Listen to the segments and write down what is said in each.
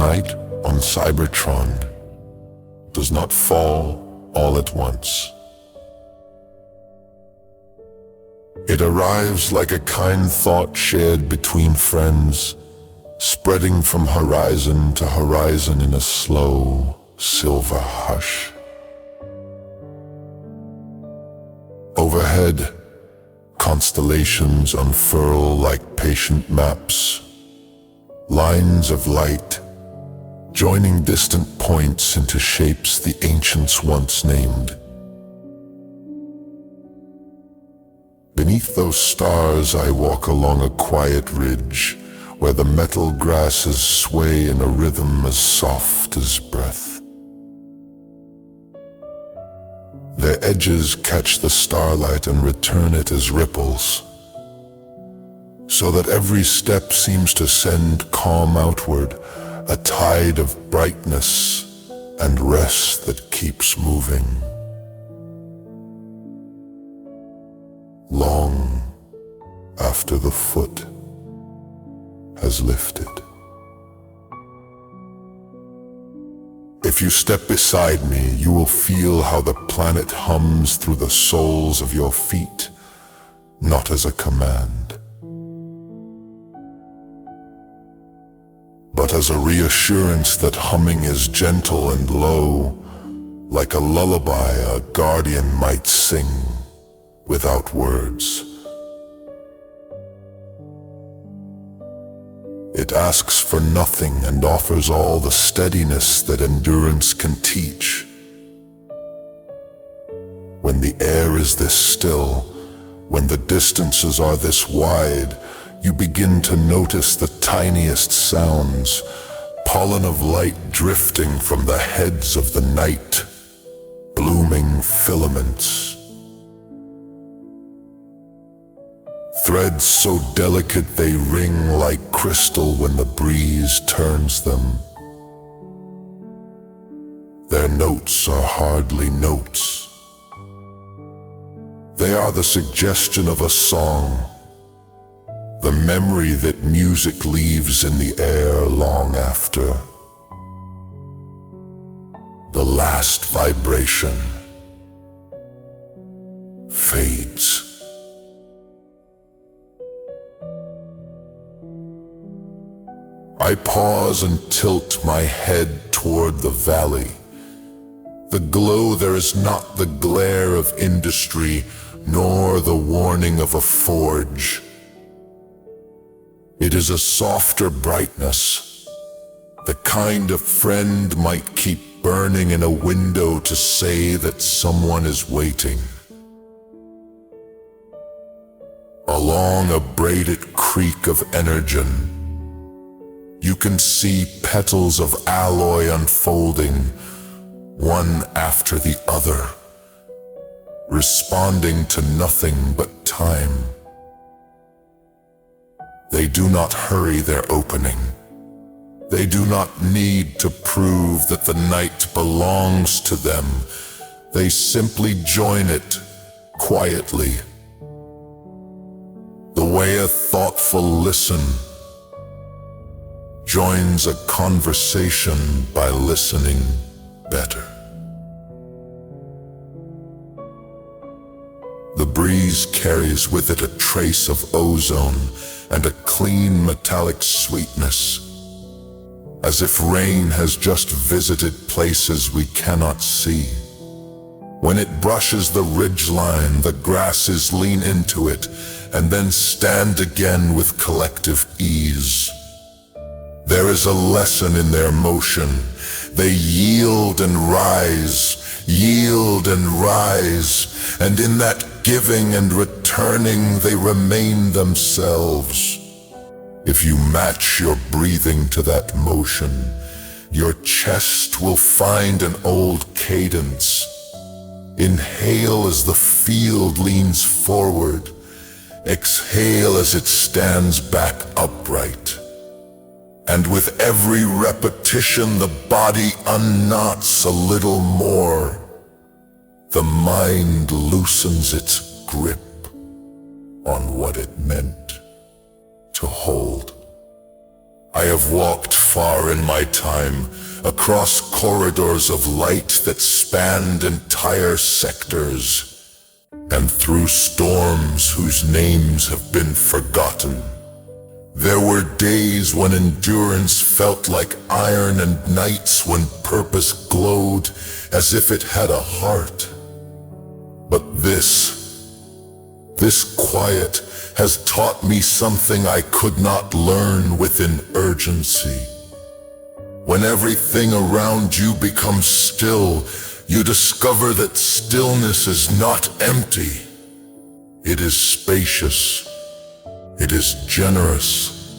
night on Cybertron does not fall all at once. It arrives like a kind thought shared between friends, spreading from horizon to horizon in a slow, silver hush. Overhead, constellations unfurl like patient maps, lines of light, joining distant points into shapes the ancients once named. Beneath those stars I walk along a quiet ridge, where the metal grasses sway in a rhythm as soft as breath. Their edges catch the starlight and return it as ripples, so that every step seems to send calm outward, a tide of brightness and rest that keeps moving. Long after the foot has lifted. If you step beside me, you will feel how the planet hums through the soles of your feet, not as a command, but as a reassurance that humming is gentle and low, like a lullaby a guardian might sing without words. It asks for nothing and offers all the steadiness that endurance can teach. When the air is this still, when the distances are this wide, you begin to notice the tiniest sounds, pollen of light drifting from the heads of the night, blooming filaments. Threads so delicate they ring like crystal when the breeze turns them. Their notes are hardly notes. They are the suggestion of a song, the memory that music leaves in the air long after. The last vibration fades. I pause and tilt my head toward the valley. The glow there is not the glare of industry, nor the warning of a forge. It is a softer brightness, the kind a friend might keep burning in a window to say that someone is waiting. Along a braided creek of energon, you can see petals of alloy unfolding, one after the other, responding to nothing but time. They do not hurry their opening. They do not need to prove that the night belongs to them. They simply join it quietly, the way a thoughtful listen joins a conversation by listening better. The breeze carries with it a trace of ozone and a clean metallic sweetness, as if rain has just visited places we cannot see. When it brushes the ridgeline, the grasses lean into it and then stand again with collective ease. There is a lesson in their motion. They yield and rise, and in that giving and returning they remain themselves. If you match your breathing to that motion, your chest will find an old cadence. Inhale as the field leans forward. Exhale as it stands back upright. And with every repetition, the body unknots a little more. The mind loosens its grip on what it meant to hold. I have walked far in my time, across corridors of light that spanned entire sectors, and through storms whose names have been forgotten. There were days when endurance felt like iron and nights when purpose glowed as if it had a heart. But this quiet has taught me something I could not learn within urgency. When everything around you becomes still, you discover that stillness is not empty. It is spacious. It is generous.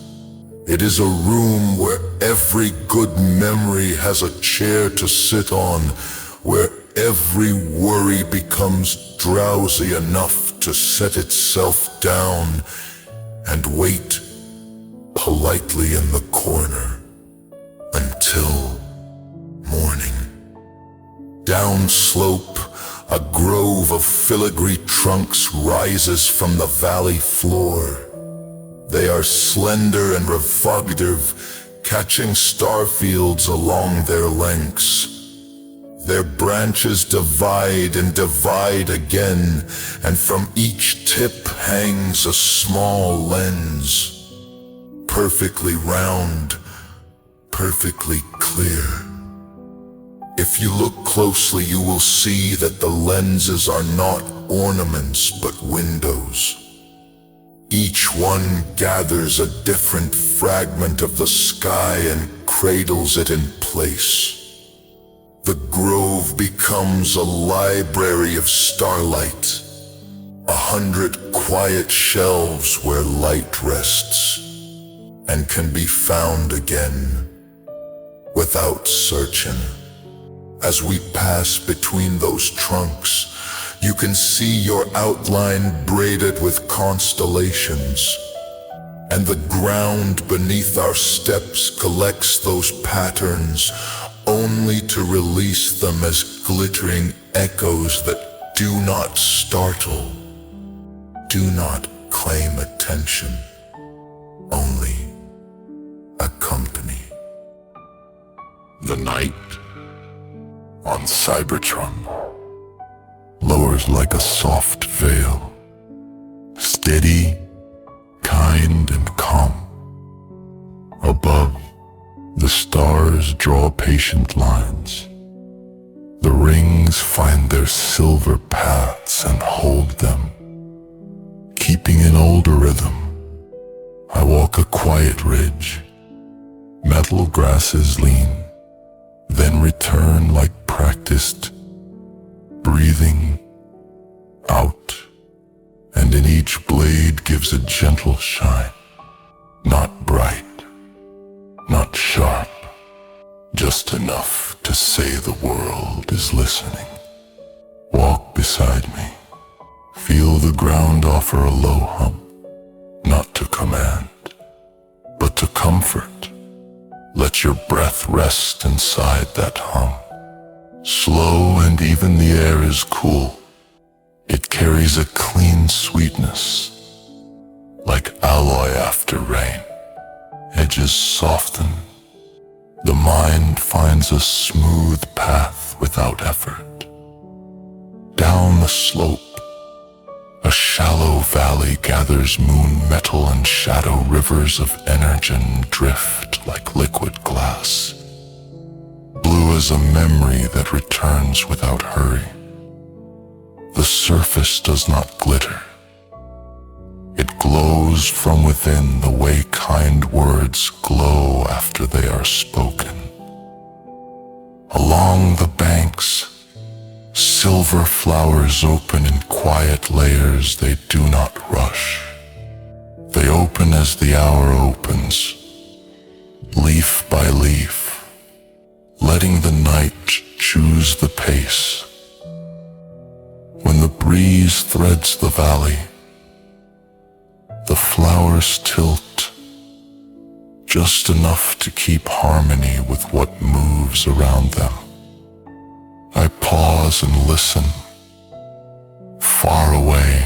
It is a room where every good memory has a chair to sit on, where every worry becomes drowsy enough to set itself down and wait politely in the corner until morning. Downslope, a grove of filigree trunks rises from the valley floor. They are slender and refugtive, catching starfields along their lengths. Their branches divide and divide again, and from each tip hangs a small lens, perfectly round, perfectly clear. If you look closely, you will see that the lenses are not ornaments but windows. Each one gathers a different fragment of the sky and cradles it in place. The grove becomes a library of starlight, 100 quiet shelves where light rests and can be found again without searching. As we pass between those trunks, you can see your outline braided with constellations, and the ground beneath our steps collects those patterns only to release them as glittering echoes that do not startle, do not claim attention, only accompany. The night on Cybertron lowers like a soft veil, steady, kind, and calm. Above, the stars draw patient lines. The rings find their silver paths and hold them. Keeping an older rhythm, I walk a quiet ridge. Metal grasses lean, then return like practiced, breathing out, and in each blade gives a gentle shine, not bright, not sharp, just enough to say the world is listening. Walk beside me, feel the ground offer a low hum, not to command, but to comfort. Let your breath rest inside that hum. Slow, and even the air is cool. It carries a clean sweetness, like alloy after rain. Edges soften. The mind finds a smooth path without effort. Down the slope, a shallow valley gathers moon metal and shadow rivers of energon drift like liquid glass. Blue as a memory that returns without hurry. The surface does not glitter. It glows from within the way kind words glow after they are spoken. Along the banks, silver flowers open in quiet layers. They do not rush. They open as the hour opens, leaf by leaf, letting the night choose the pace. When the breeze threads the valley, the flowers tilt, just enough to keep harmony with what moves around them. I pause and listen. Far away,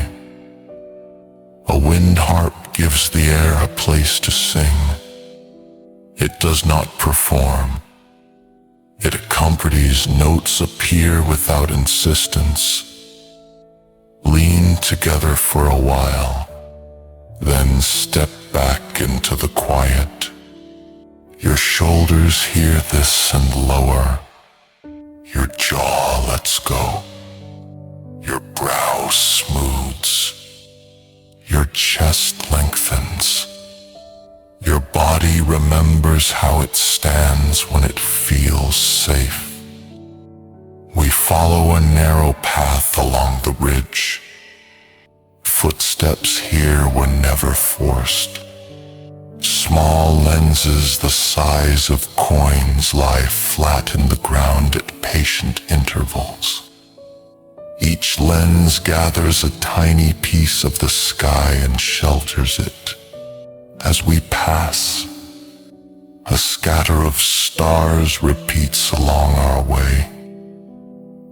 a wind harp gives the air a place to sing. It does not perform. It accompanies, notes appear without insistence. Lean together for a while, then step back into the quiet. Your shoulders hear this and lower. Your jaw lets go. Your brow smooths. Your chest lengthens. Your body remembers how it stands when it feels safe. We follow a narrow path along the ridge. Footsteps here were never forced. Small lenses the size of coins lie flat in the ground at patient intervals. Each lens gathers a tiny piece of the sky and shelters it. As we pass, a scatter of stars repeats along our way.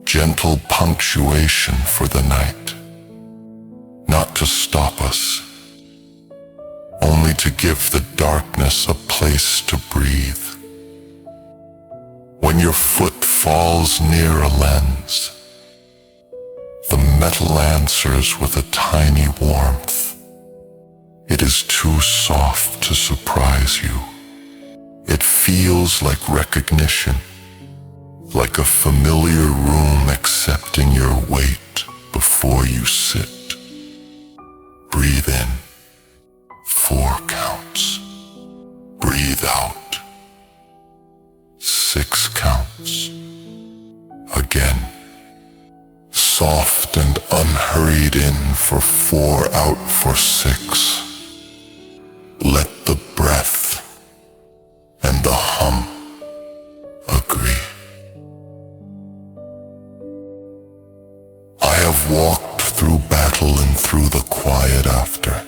Gentle punctuation for the night. Not to stop us, only to give the darkness a place to breathe. When your foot falls near a lens, the metal answers with a tiny warmth. It is too soft to surprise you. It feels like recognition, like a familiar room accepting your weight before you sit. Breathe in, 4 counts. Breathe out, 6 counts. Again, soft and unhurried in for 4, out for 6. Let the breath and the hum agree. I have walked through battle and through the quiet after.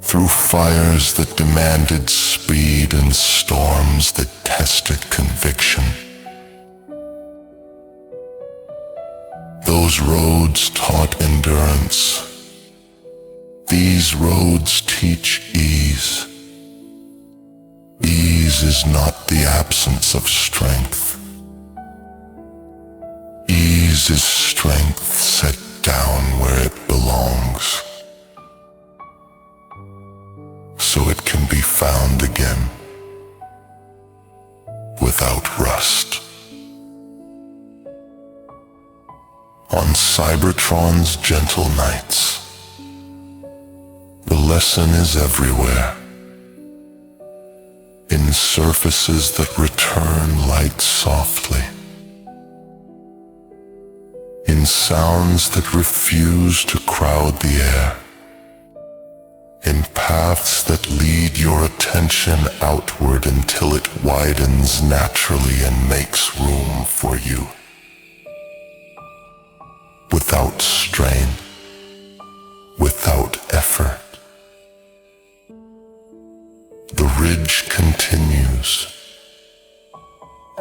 Through fires that demanded speed and storms that tested conviction. Those roads taught endurance. These roads teach ease. Ease is not the absence of strength. Ease is strength set down where it belongs, so it can be found again without rust. On Cybertron's gentle nights, the lesson is everywhere. In surfaces that return light softly. In sounds that refuse to crowd the air. In paths that lead your attention outward until it widens naturally and makes room for you. Without strain, without effort. The ridge continues,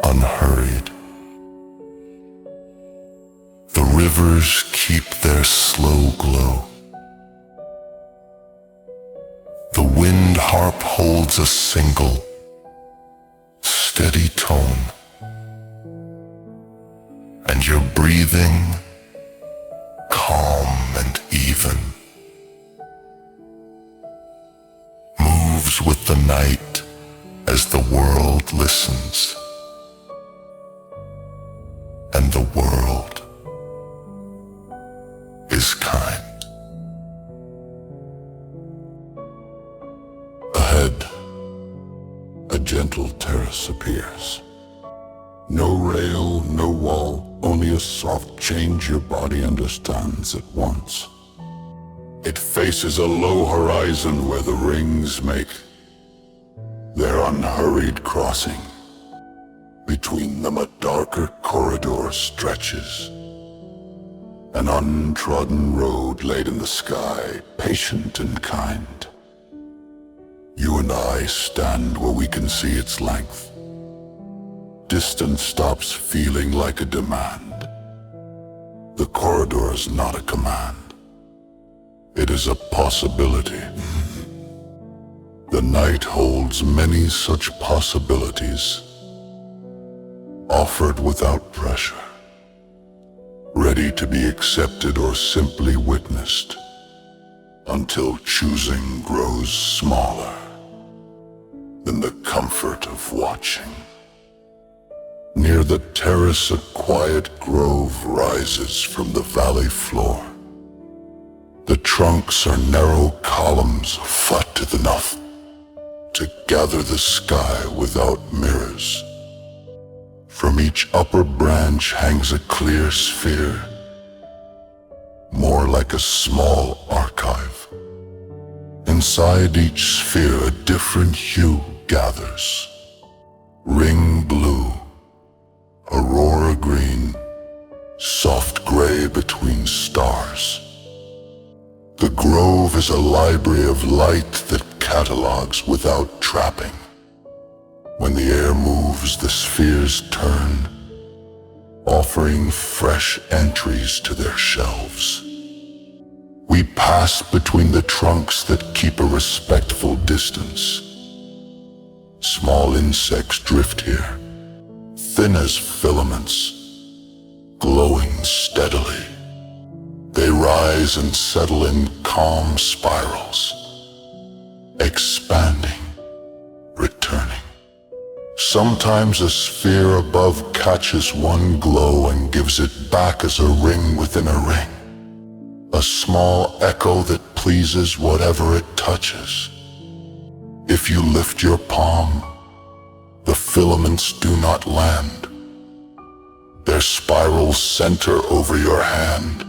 unhurried. The rivers keep their slow glow. The wind harp holds a single, steady tone. And your breathing, calm and even, moves with the night as the world listens. And the world is kind. Ahead, a gentle terrace appears. No rail, no wall, only a soft change your body understands at once. It faces a low horizon where the rings make their unhurried crossing. Between them a darker corridor stretches. An untrodden road laid in the sky, patient and kind. You and I stand where we can see its length. Distance stops feeling like a demand. The corridor is not a command. It is a possibility. The night holds many such possibilities, offered without pressure, ready to be accepted or simply witnessed, until choosing grows smaller than the comfort of watching. Near the terrace, a quiet grove rises from the valley floor. The trunks are narrow columns, flat enough to gather the sky without mirrors. From each upper branch hangs a clear sphere, more like a small archive. Inside each sphere a different hue gathers. Ring blue, aurora green, soft gray between stars. The grove is a library of light that catalogs without trapping. When the air moves, the spheres turn, offering fresh entries to their shelves. We pass between the trunks that keep a respectful distance. Small insects drift here, thin as filaments, glowing steadily. They rise and settle in calm spirals, expanding, returning. Sometimes a sphere above catches one glow and gives it back as a ring within a ring, a small echo that pleases whatever it touches. If you lift your palm, the filaments do not land. Their spirals center over your hand,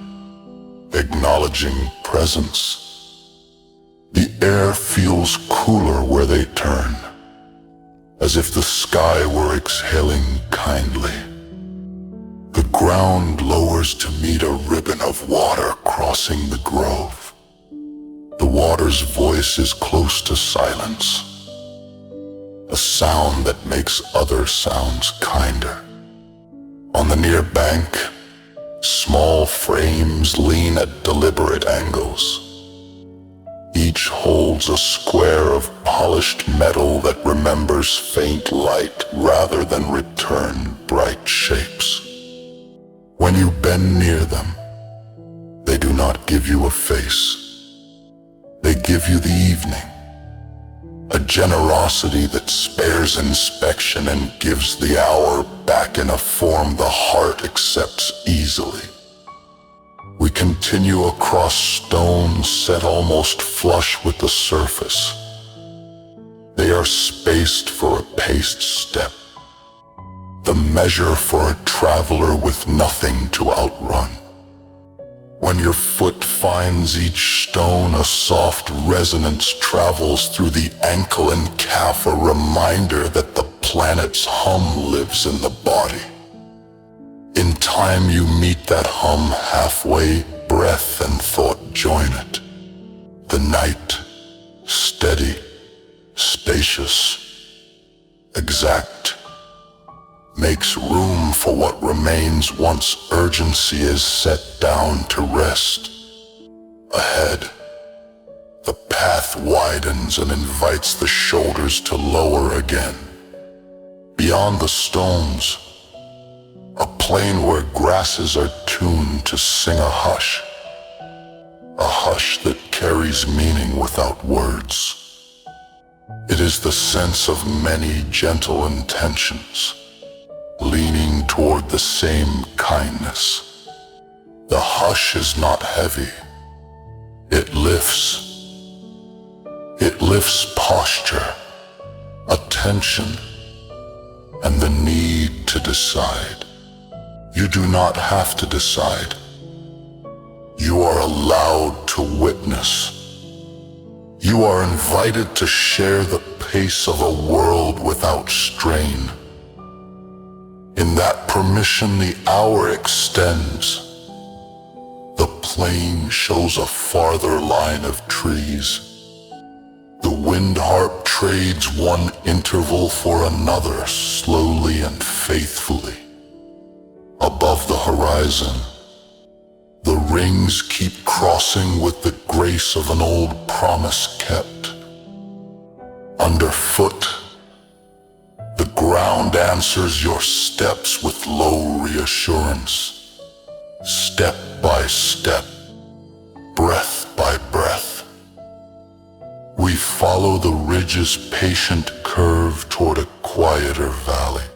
acknowledging presence. The air feels cooler where they turn, as if the sky were exhaling kindly. The ground lowers to meet a ribbon of water crossing the grove. The water's voice is close to silence, a sound that makes other sounds kinder. On the near bank, small frames lean at deliberate angles. Each holds a square of polished metal that remembers faint light rather than return bright shapes. When you bend near them, they do not give you a face. They give you the evening, a generosity that spares inspection and gives the hour back in a form the heart accepts easily. We continue across stones set almost flush with the surface. They are spaced for a paced step, the measure for a traveler with nothing to outrun. When your foot finds each stone, a soft resonance travels through the ankle and calf, a reminder that the planet's hum lives in the body. In time you meet that hum halfway, breath and thought join it. The night, steady, spacious, exact, makes room for what remains once urgency is set down to rest. Ahead, the path widens and invites the shoulders to lower again. Beyond the stones, a plain where grasses are tuned to sing a hush that carries meaning without words. It is the sense of many gentle intentions, leaning toward the same kindness. The hush is not heavy. It lifts posture, attention, and the need to decide. You do not have to decide. You are allowed to witness. You are invited to share the pace of a world without strain. In that permission, the hour extends. The plain shows a farther line of trees. The wind harp trades one interval for another, slowly and faithfully. Above the horizon, the rings keep crossing with the grace of an old promise kept. underfoot. The ground answers your steps with low reassurance. Step by step, breath by breath, we follow the ridge's patient curve toward a quieter valley.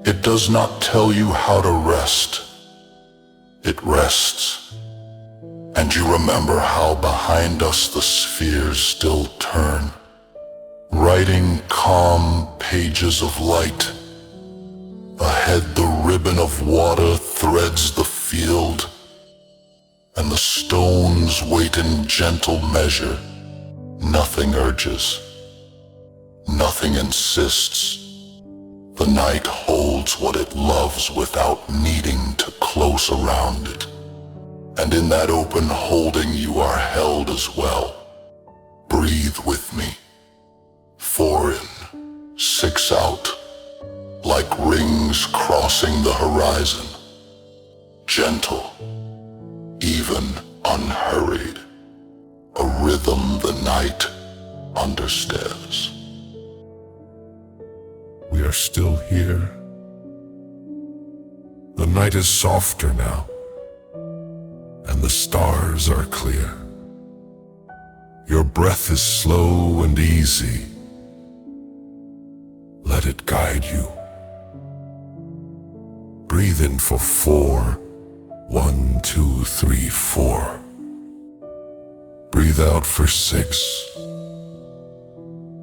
It does not tell you how to rest. It rests, and you remember how behind us the spheres still turn, writing calm pages of light. Ahead the ribbon of water threads the field, and the stones wait in gentle measure. Nothing urges, nothing insists. The night holds what it loves without needing to close around it. And in that open holding you are held as well. Breathe with me. 4 in, 6 out, like rings crossing the horizon. Gentle, even unhurried. A rhythm the night understands. We are still here. The night is softer now, and the stars are clear. Your breath is slow and easy. Let it guide you. Breathe in for 4. 1, 2, 3, 4. Breathe out for 6.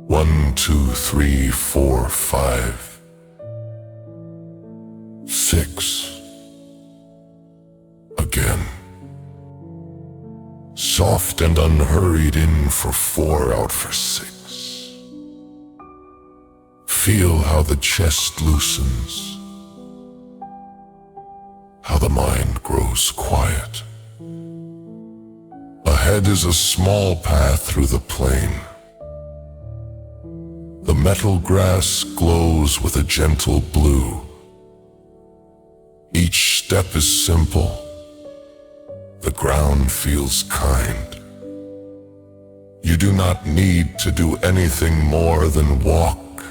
1, 2, 3, 4, 5, 6. Again. Soft and unhurried in for 4, out for 6. Feel how the chest loosens, how the mind grows quiet. Ahead is a small path through the plain. The metal grass glows with a gentle blue. Each step is simple. The ground feels kind. You do not need to do anything more than walk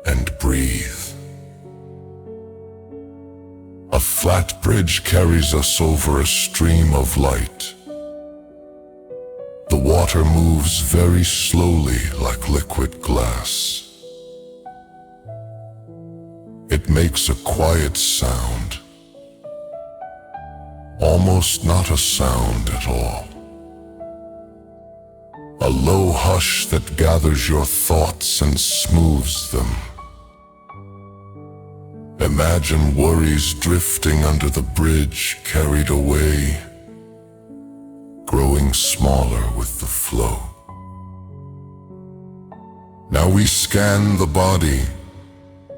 and breathe. A flat bridge carries us over a stream of light. The water moves very slowly like liquid glass. It makes a quiet sound, almost not a sound at all. A low hush that gathers your thoughts and smooths them. Imagine worries drifting under the bridge, carried away, growing smaller with the flow. Now we scan the body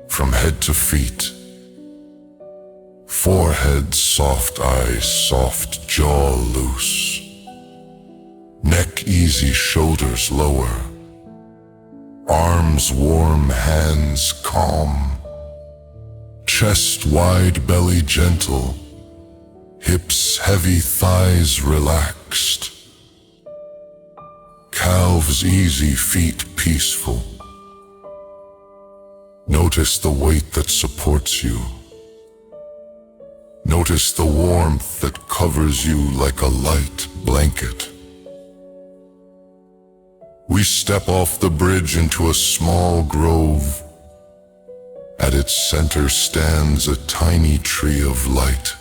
from head to feet. Forehead, soft eyes, soft jaw loose. Neck easy, shoulders lower. Arms warm, hands calm. Chest wide, belly gentle. Hips heavy, thighs relaxed. Calves easy, feet peaceful. Notice the weight that supports you. Notice the warmth that covers you like a light blanket. We step off the bridge into a small grove. At its center stands a tiny tree of light.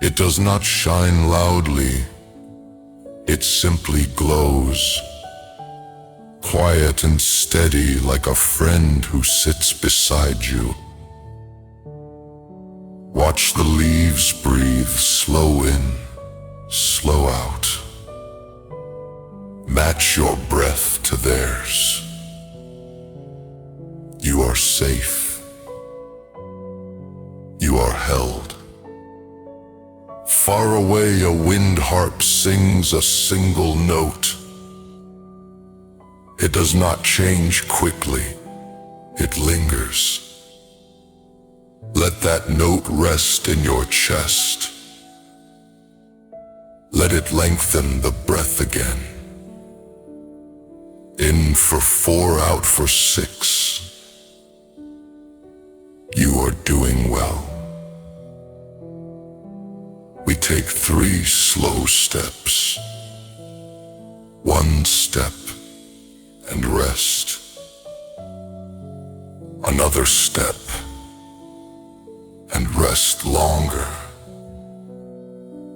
It does not shine loudly. It simply glows, quiet and steady like a friend who sits beside you. Watch the leaves breathe, slow in, slow out. Match your breath to theirs. You are safe. You are held. Far away, a wind harp sings a single note. It does not change quickly. It lingers. Let that note rest in your chest. Let it lengthen the breath again. for 4 out for 6. You are doing well. We take 3 slow steps. 1 step and rest. Another step and rest longer.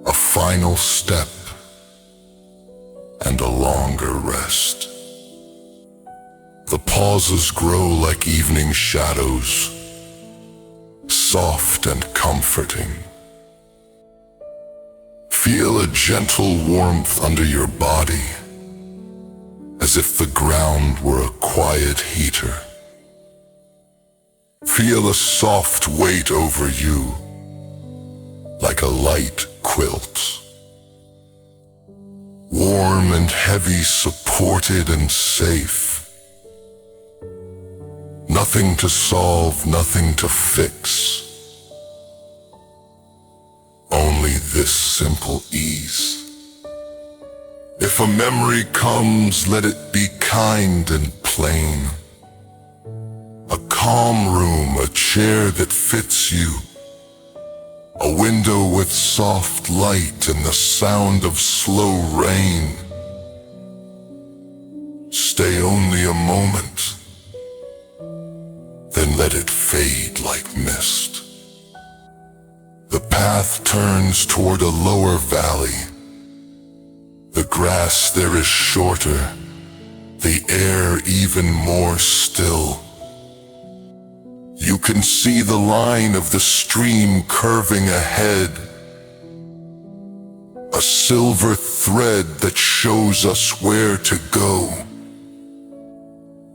A final step and a longer rest. The pauses grow like evening shadows, soft and comforting. Feel a gentle warmth under your body, as if the ground were a quiet heater. Feel a soft weight over you, like a light quilt. Warm and heavy, supported and safe. Nothing to solve, nothing to fix. Only this simple ease. If a memory comes, let it be kind and plain. A calm room, a chair that fits you. A window with soft light and the sound of slow rain. Stay only a moment, then let it fade like mist. The path turns toward a lower valley. The grass there is shorter, the air even more still. You can see the line of the stream curving ahead, a silver thread that shows us where to go.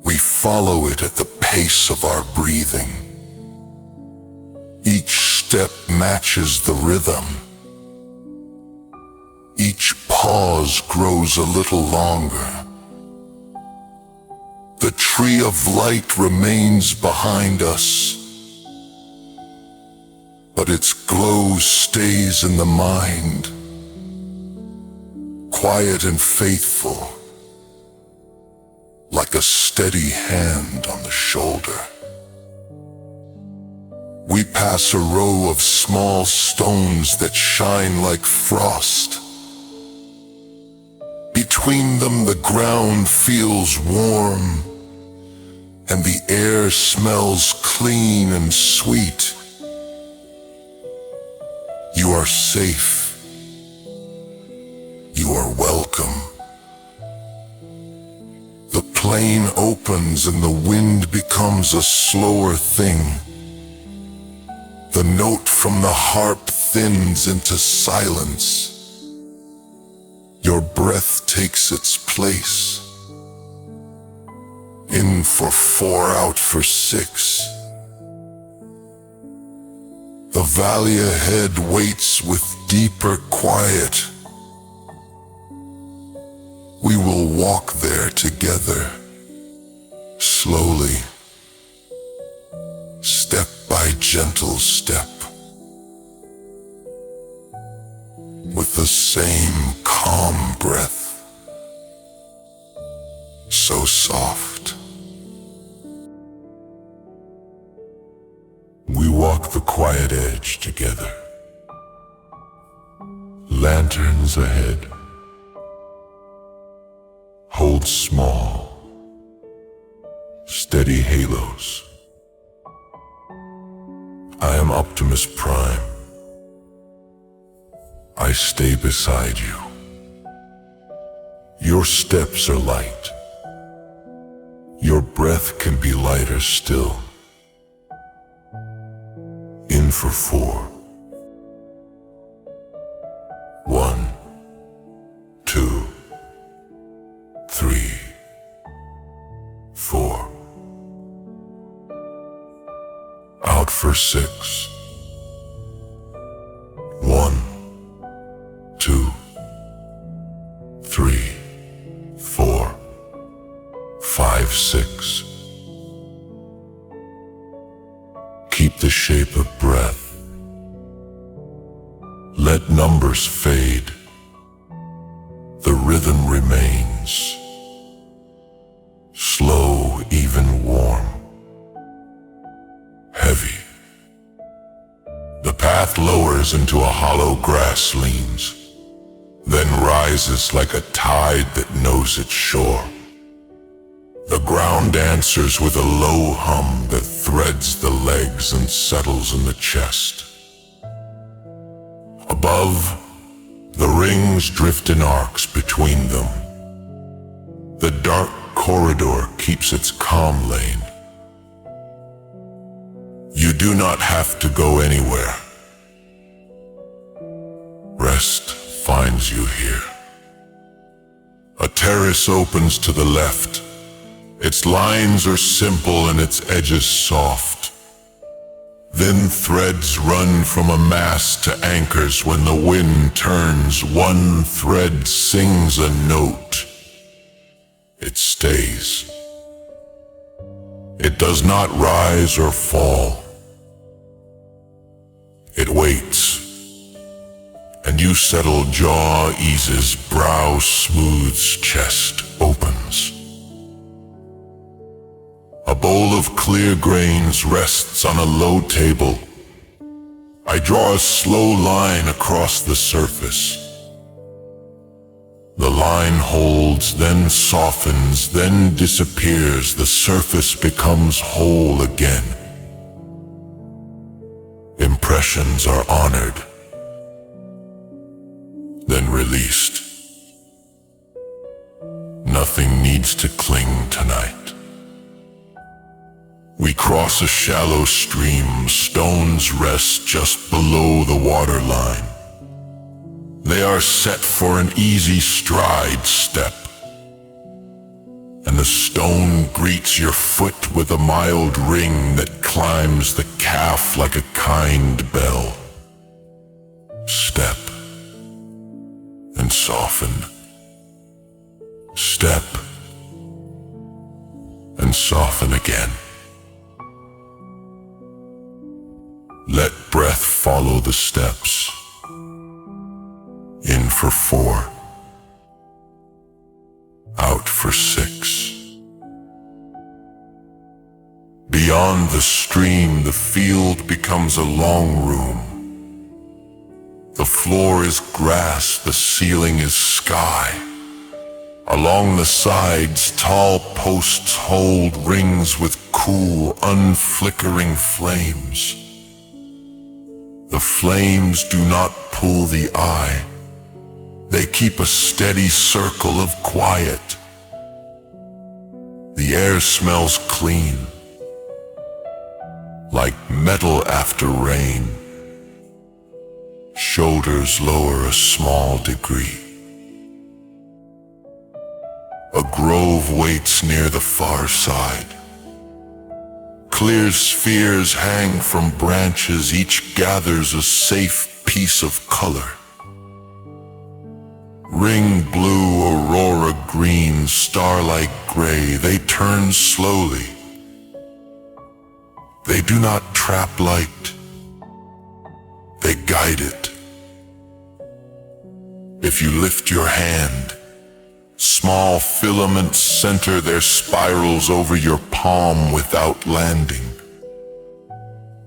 We follow it at the pace of our breathing. Each step matches the rhythm. Each pause grows a little longer. The tree of light remains behind us, but its glow stays in the mind, quiet and faithful, like a steady hand on the shoulder. We pass a row of small stones that shine like frost. Between them, the ground feels warm, and the air smells clean and sweet. You are safe. You are welcome. The plain opens and the wind becomes a slower thing. The note from the harp thins into silence. Your breath takes its place. In for 4, out for 6. The valley ahead waits with deeper quiet. We will walk there together, slowly, step by gentle step, with the same calm breath, so soft. We walk the quiet edge together. Lanterns ahead. Hold small, steady halos. I am Optimus Prime. I stay beside you. Your steps are light. Your breath can be lighter still. In for 4. 1, 2, 3, 4. Out for 6. 1, 2, 3, 4, 5, 6. Keep the shape of breath. Let numbers fade. The rhythm remains. path lowers into a hollow grass leans, then rises like a tide that knows its shore. The ground answers with a low hum that threads the legs and settles in the chest. Above, the rings drift in arcs between them. The dark corridor keeps its calm lane. You do not have to go anywhere. Rest finds you here. A terrace opens to the left. Its lines are simple and its edges soft. Then threads run from a mast to anchors. When the wind turns, one thread sings a note. It stays. It does not rise or fall. It waits. And you settle, jaw eases, brow smooths, chest opens. A bowl of clear grains rests on a low table. I draw a slow line across the surface. The line holds, then softens, then disappears. The surface becomes whole again. Impressions are honored, then released. Nothing needs to cling tonight. We cross a shallow stream. Stones rest just below the waterline. They are set for an easy stride step. And the stone greets your foot with a mild ring that climbs the calf like a kind bell. Step and soften. Step and soften again. Let breath follow the steps. In for 4. Out for 6. Beyond the stream, the field becomes a long room. The floor is grass, the ceiling is sky. Along the sides, tall posts hold rings with cool, unflickering flames. The flames do not pull the eye. They keep a steady circle of quiet. The air smells clean, like metal after rain. Shoulders lower a small degree. A grove waits near the far side. Clear spheres hang from branches, each gathers a safe piece of color. Ring blue, aurora green, starlight gray, they turn slowly. They do not trap light, they guide it. If you lift your hand, small filaments center their spirals over your palm without landing.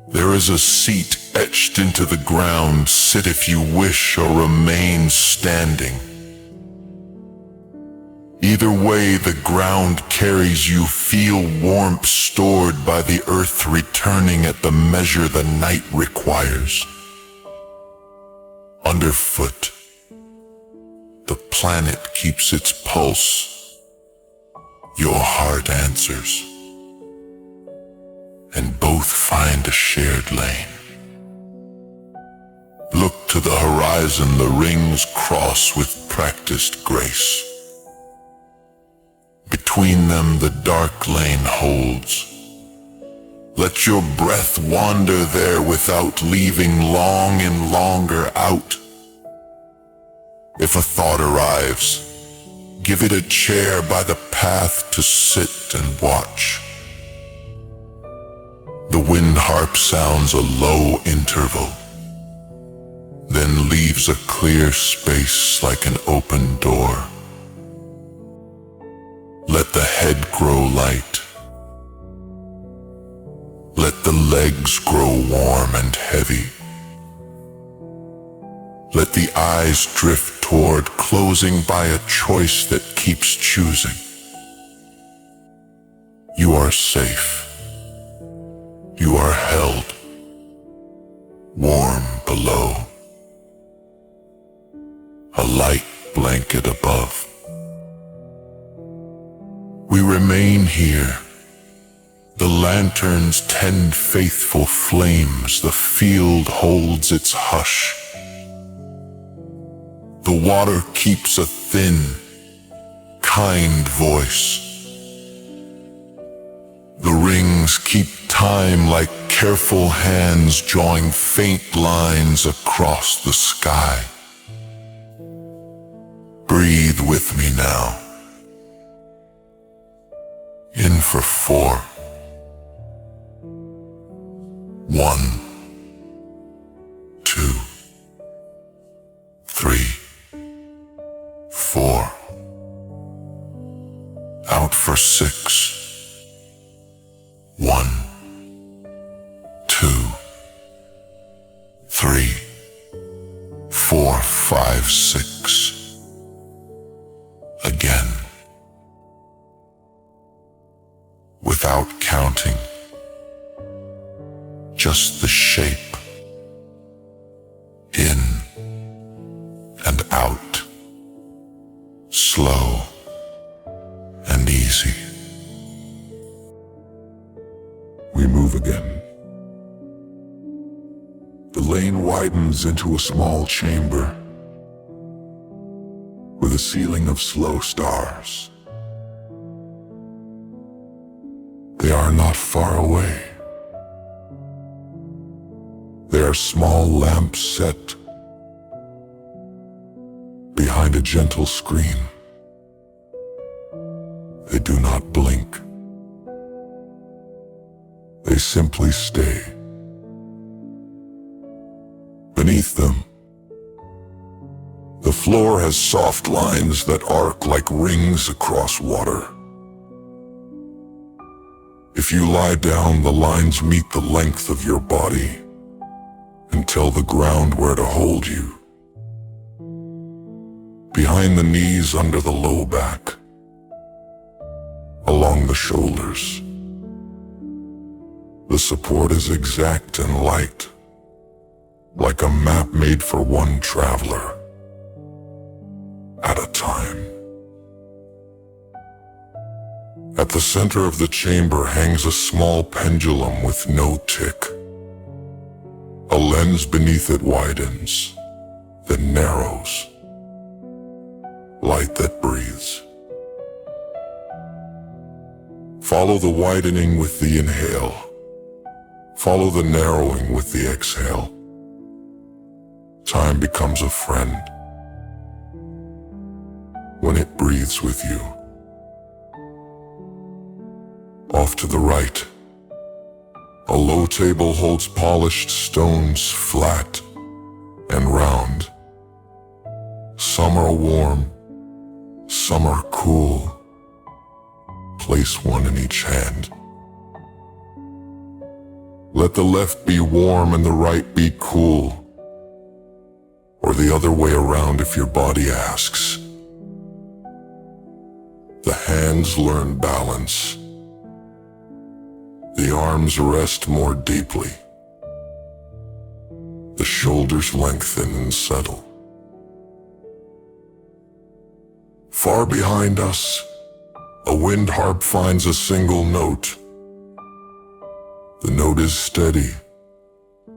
There is a seat etched into the ground. Sit if you wish or remain standing. Either way the ground carries you. Feel warmth stored by the earth returning at the measure the night requires. Underfoot, the planet keeps its pulse. Your heart answers. And both find a shared lane. Look to the horizon, the rings cross with practiced grace. Between them the dark lane holds. Let your breath wander there without leaving, long and longer out. If a thought arrives, give it a chair by the path to sit and watch. The wind harp sounds a low interval, then leaves a clear space like an open door. Let the head grow light. Let the legs grow warm and heavy. Let the eyes drift toward closing by a choice that keeps choosing. You are safe. You are held. Warm below. A light blanket above. We remain here. The lanterns tend faithful flames. The field holds its hush. The water keeps a thin, kind voice. The rings keep time like careful hands drawing faint lines across the sky. Breathe with me now. In for 4. 1, 2, 3, 4. Out for 6. 1, 2, 3, 4, 5, 6. Again. Without counting. Just the shape. In and out. Slow and easy. We move again. The lane widens into a small chamber with a ceiling of slow stars. They are not far away. They are small lamps set behind a gentle screen. They do not blink. They simply stay. Beneath them, the floor has soft lines that arc like rings across water. If you lie down, the lines meet the length of your body and tell the ground where to hold you. Behind the knees, under the low back, along the shoulders. The support is exact and light, like a map made for one traveler at a time. At the center of the chamber hangs a small pendulum with no tick. A lens beneath it widens, then narrows. Light that breathes. Follow the widening with the inhale. Follow the narrowing with the exhale. Time becomes a friend when it breathes with you. Off to the right, a low table holds polished stones, flat and round. Some are warm, some are cool. Place one in each hand. Let the left be warm and the right be cool. Or the other way around if your body asks. The hands learn balance. The arms rest more deeply. The shoulders lengthen and settle. Far behind us, a wind harp finds a single note. The note is steady,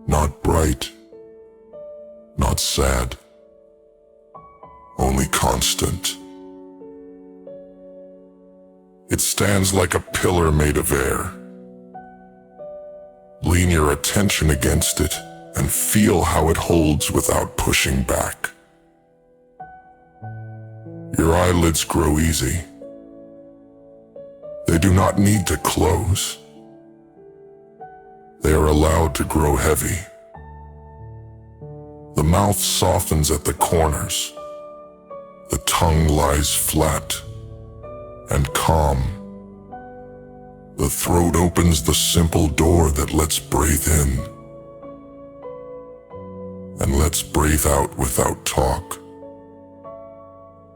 not bright, not sad, only constant. It stands like a pillar made of air. Lean your attention against it and feel how it holds without pushing back. Your eyelids grow easy. They do not need to close. They are allowed to grow heavy. The mouth softens at the corners. The tongue lies flat and calm. The throat opens the simple door that lets breath in. and let's breathe out without talk.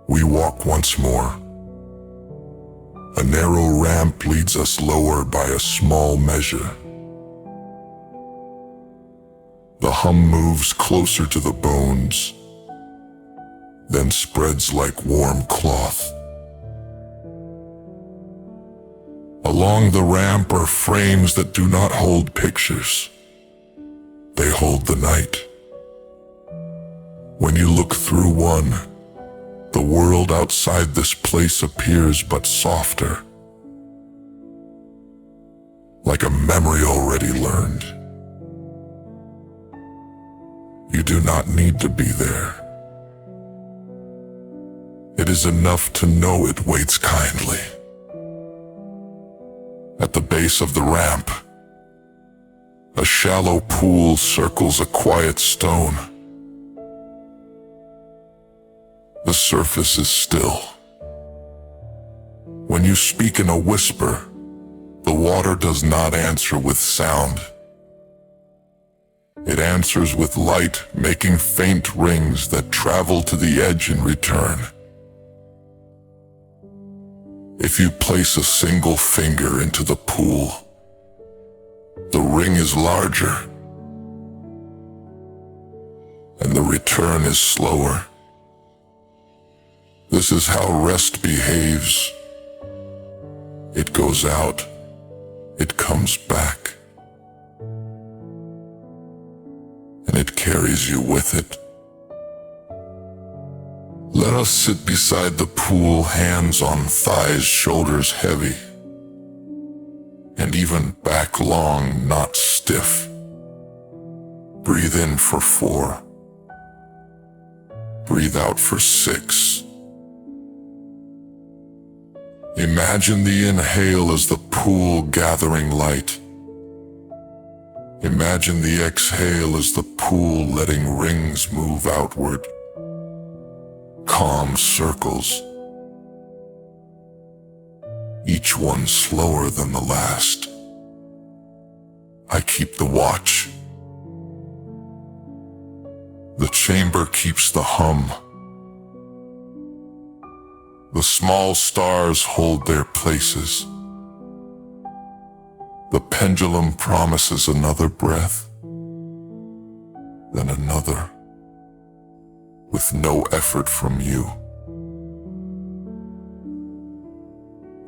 We walk once more. A narrow ramp leads us lower by a small measure. The hum moves closer to the bones, then spreads like warm cloth. Along the ramp are frames that do not hold pictures. They hold the night. When you look through one, the world outside this place appears but softer, like a memory already learned. You do not need to be there. It is enough to know it waits kindly. At the base of the ramp, a shallow pool circles a quiet stone. The surface is still. When you speak in a whisper, the water does not answer with sound. It answers with light, making faint rings that travel to the edge and return. If you place a single finger into the pool, the ring is larger, and the return is slower. This is how rest behaves. It goes out, it comes back, and it carries you with it. Let us sit beside the pool, hands on thighs, shoulders heavy, and even back long, not stiff. Breathe in for 4. Breathe out for 6. Imagine the inhale as the pool gathering light. Imagine the exhale as the pool letting rings move outward. Calm circles, each one slower than the last. I keep the watch. The chamber keeps the hum. The small stars hold their places. The pendulum promises another breath, then another, with no effort from you.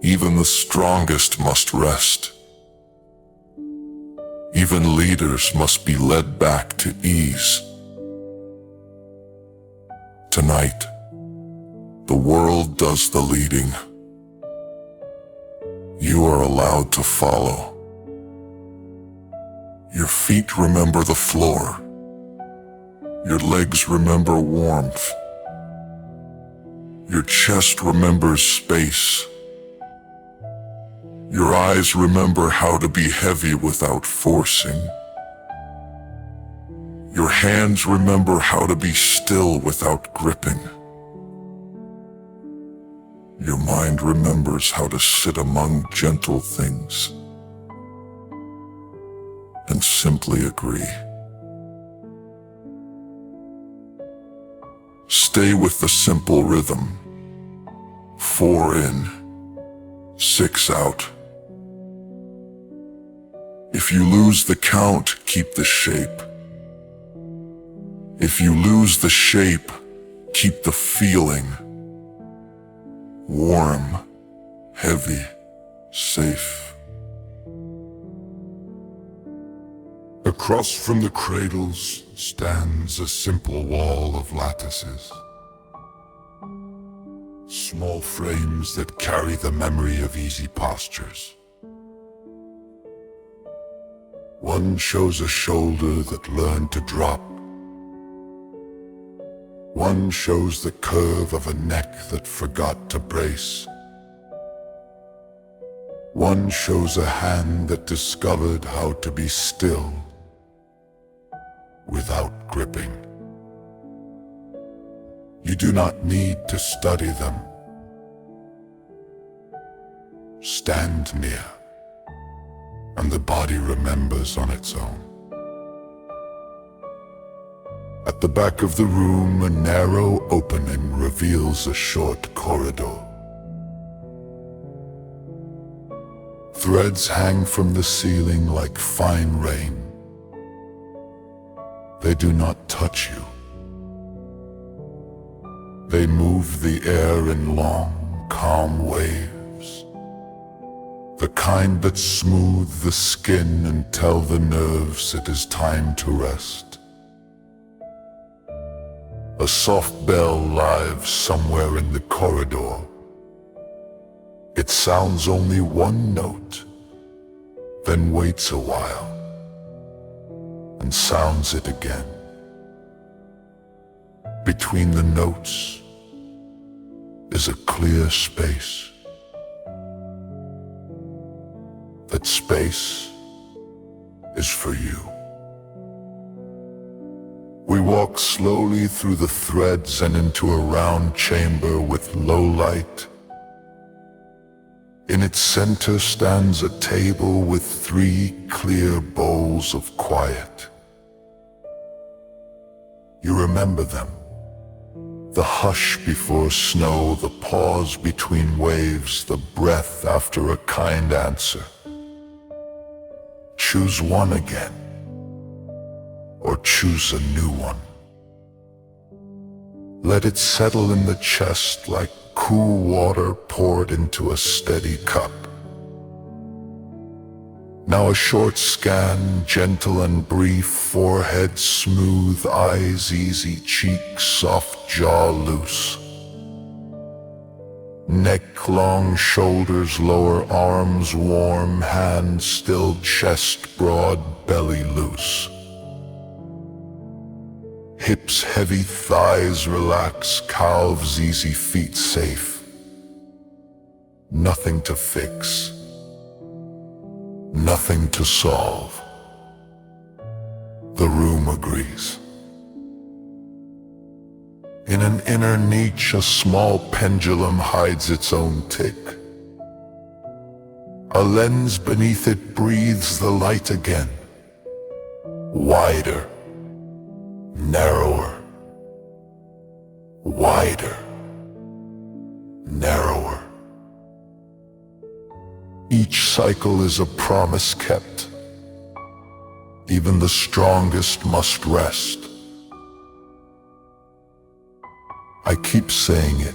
Even the strongest must rest. Even leaders must be led back to ease. Tonight, the world does the leading. You are allowed to follow. Your feet remember the floor. Your legs remember warmth. Your chest remembers space. Your eyes remember how to be heavy without forcing. Your hands remember how to be still without gripping. Your mind remembers how to sit among gentle things and simply agree. Stay with the simple rhythm. 4 in, 6 out. If you lose the count, keep the shape. If you lose the shape, keep the feeling. Warm, heavy, safe. Across from the cradles stands a simple wall of lattices. Small frames that carry the memory of easy postures. One shows a shoulder that learned to drop. One shows the curve of a neck that forgot to brace. One shows a hand that discovered how to be still without gripping. You do not need to study them. Stand near, and the body remembers on its own. the back of the room, a narrow opening reveals a short corridor. Threads hang from the ceiling like fine rain. They do not touch you. They move the air in long, calm waves, the kind that smooth the skin and tell the nerves it is time to rest. A soft bell lives somewhere in the corridor. It sounds only one note, then waits a while, and sounds it again. Between the notes is a clear space. That space is for you. We walk slowly through the threads and into a round chamber with low light. In its center stands a table with 3 clear bowls of quiet. You remember them. The hush before snow, the pause between waves, the breath after a kind answer. Choose one again, or choose a new one. Let it settle in the chest like cool water poured into a steady cup. Now a short scan, gentle and brief, forehead smooth, eyes easy, cheeks soft, jaw loose. Neck long, shoulders lower, arms warm, hands still, chest broad, belly loose. Hips heavy, thighs relax, calves easy, feet safe. Nothing to fix, nothing to solve. The room agrees. In an inner niche, a small pendulum hides its own tick. A lens beneath it breathes the light again. Wider, narrower, wider, narrower. Each cycle is a promise kept. Even the strongest must rest. I keep saying it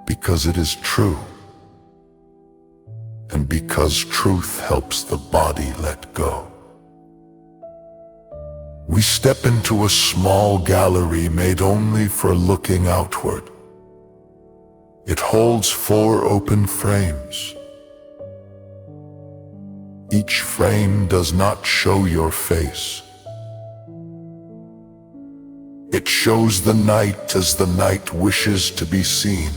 because it is true, and because truth helps the body let go. We step into a small gallery made only for looking outward. It holds 4 open frames. Each frame does not show your face. It shows the night as the night wishes to be seen.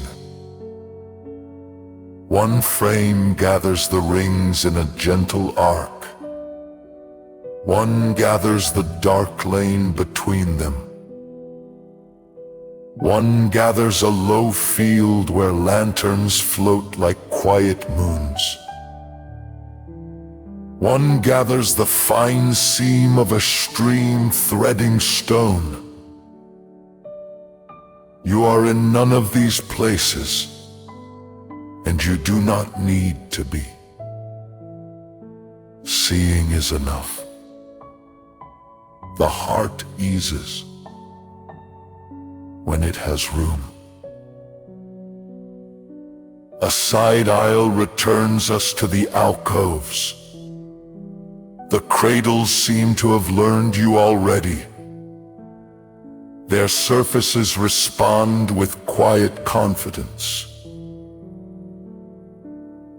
One frame gathers the rings in a gentle arc. One gathers the dark lane between them. One gathers a low field where lanterns float like quiet moons. One gathers the fine seam of a stream threading stone. You are in none of these places, and you do not need to be. Seeing is enough. The heart eases when it has room. A side aisle returns us to the alcoves. The cradles seem to have learned you already. Their surfaces respond with quiet confidence.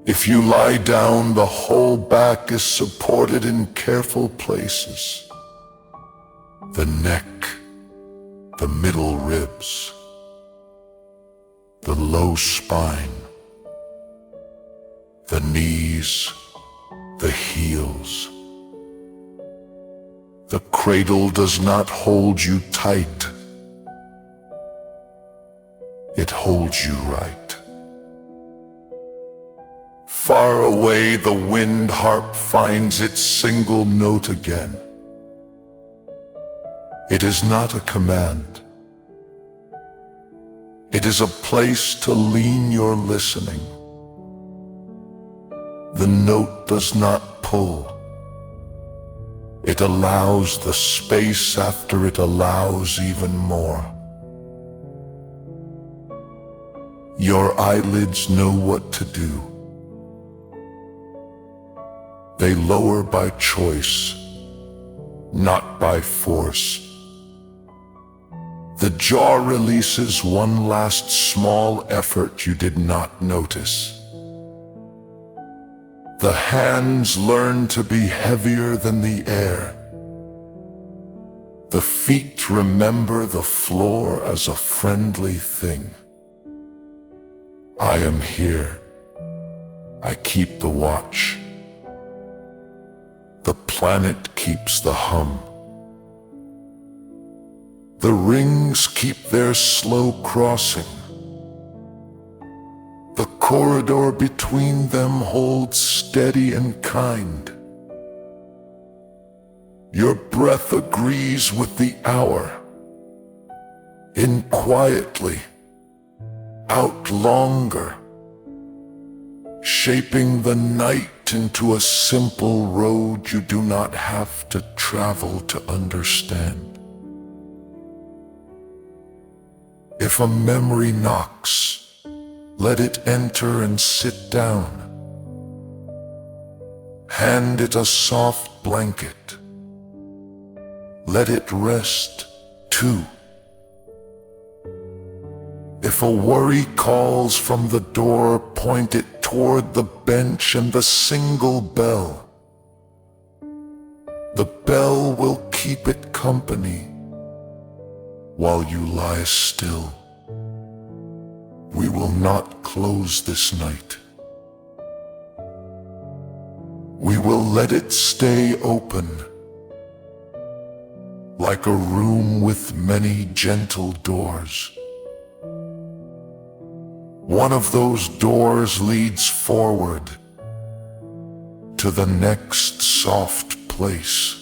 If you lie down, the whole back is supported in careful places. The neck, the middle ribs, the low spine, the knees, the heels. The cradle does not hold you tight. It holds you right. Far away, the wind harp finds its single note again. It is not a command. It is a place to lean your listening. The note does not pull. It allows the space after it allows even more. Your eyelids know what to do. They lower by choice, not by force. The jaw releases one last small effort you did not notice. The hands learn to be heavier than the air. The feet remember the floor as a friendly thing. I am here. I keep the watch. The planet keeps the hum. The rings keep their slow crossing. The corridor between them holds steady and kind. Your breath agrees with the hour. In quietly, out longer, shaping the night into a simple road you do not have to travel to understand. If a memory knocks, let it enter and sit down. Hand it a soft blanket. Let it rest, too. If a worry calls from the door, point it toward the bench and the single bell. The bell will keep it company while you lie still. We will not close this night. We will let it stay open, like a room with many gentle doors. One of those doors leads forward to the next soft place.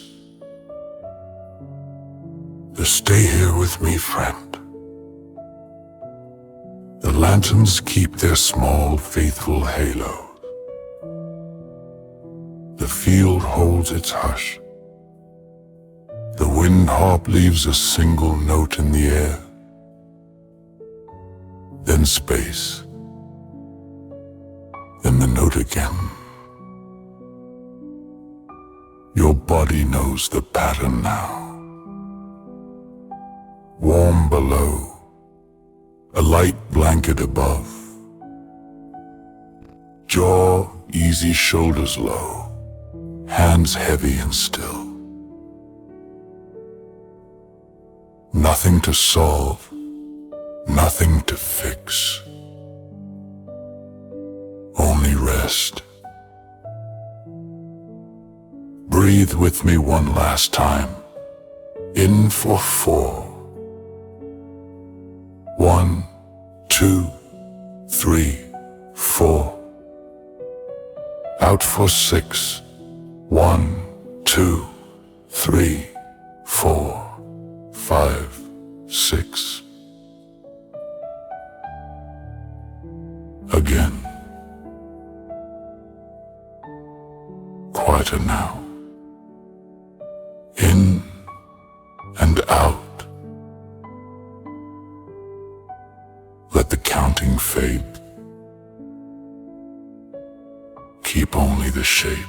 Stay here with me, friend. The lanterns keep their small, faithful halos. The field holds its hush. The wind harp leaves a single note in the air. Then space. Then the note again. Your body knows the pattern now. Warm below. A light blanket above. Jaw easy, shoulders low. Hands heavy and still. Nothing to solve. Nothing to fix. Only rest. Breathe with me one last time. In for 4. 1, 2, 3, 4. Out for 6. 1, 2, 3, 4, 5, 6. Again. Quieter now. In and out. Let the counting fade. Keep only the shape.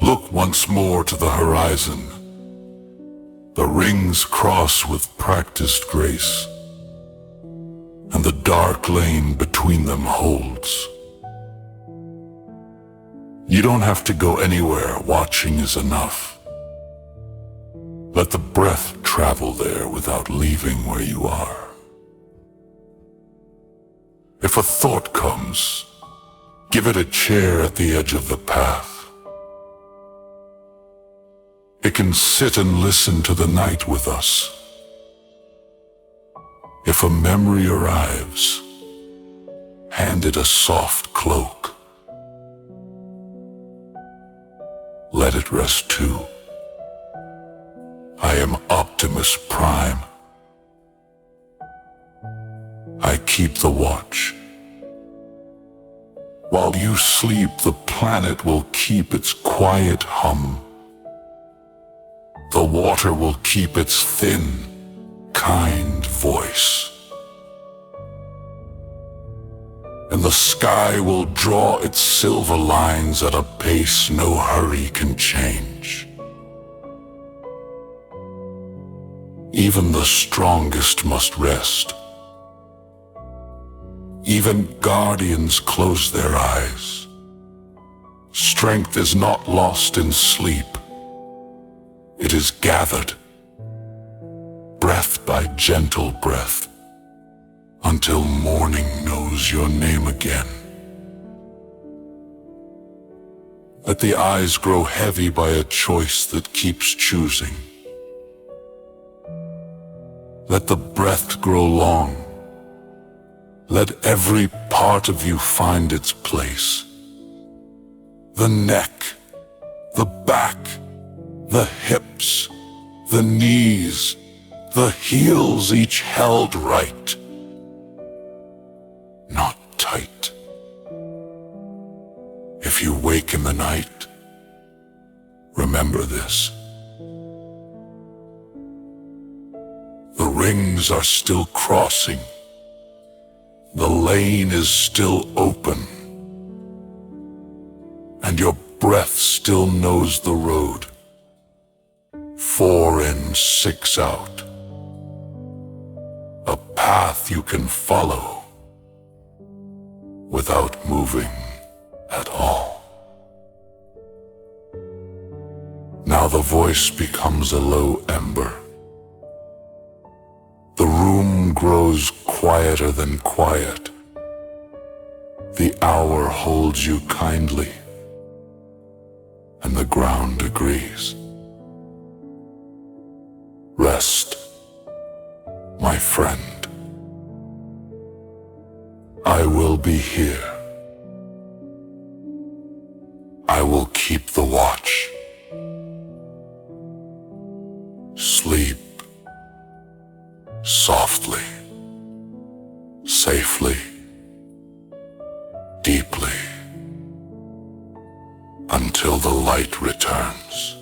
Look once more to the horizon. The rings cross with practiced grace, and the dark lane between them holds. You don't have to go anywhere, watching is enough. Let the breath travel there without leaving where you are. If a thought comes, give it a chair at the edge of the path. It can sit and listen to the night with us. If a memory arrives, hand it a soft cloak. Let it rest too. I am Optimus Prime. I keep the watch. While you sleep, the planet will keep its quiet hum. The water will keep its thin, kind voice. And the sky will draw its silver lines at a pace no hurry can change. Even the strongest must rest. Even guardians close their eyes. Strength is not lost in sleep. It is gathered, breath by gentle breath, until morning knows your name again. Let the eyes grow heavy by a choice that keeps choosing. Let the breath grow long. Let every part of you find its place. The neck, the back, the hips, the knees, the heels, each held right, not tight. If you wake in the night, remember this. The rings are still crossing. The lane is still open, and your breath still knows the road. 4 in, 6 out. A path you can follow without moving at all. Now the voice becomes a low ember. The room grows quieter than quiet. The hour holds you kindly, and the ground agrees. Rest, my friend. I will be here. I will keep the watch. Sleep softly, safely, deeply, until the light returns.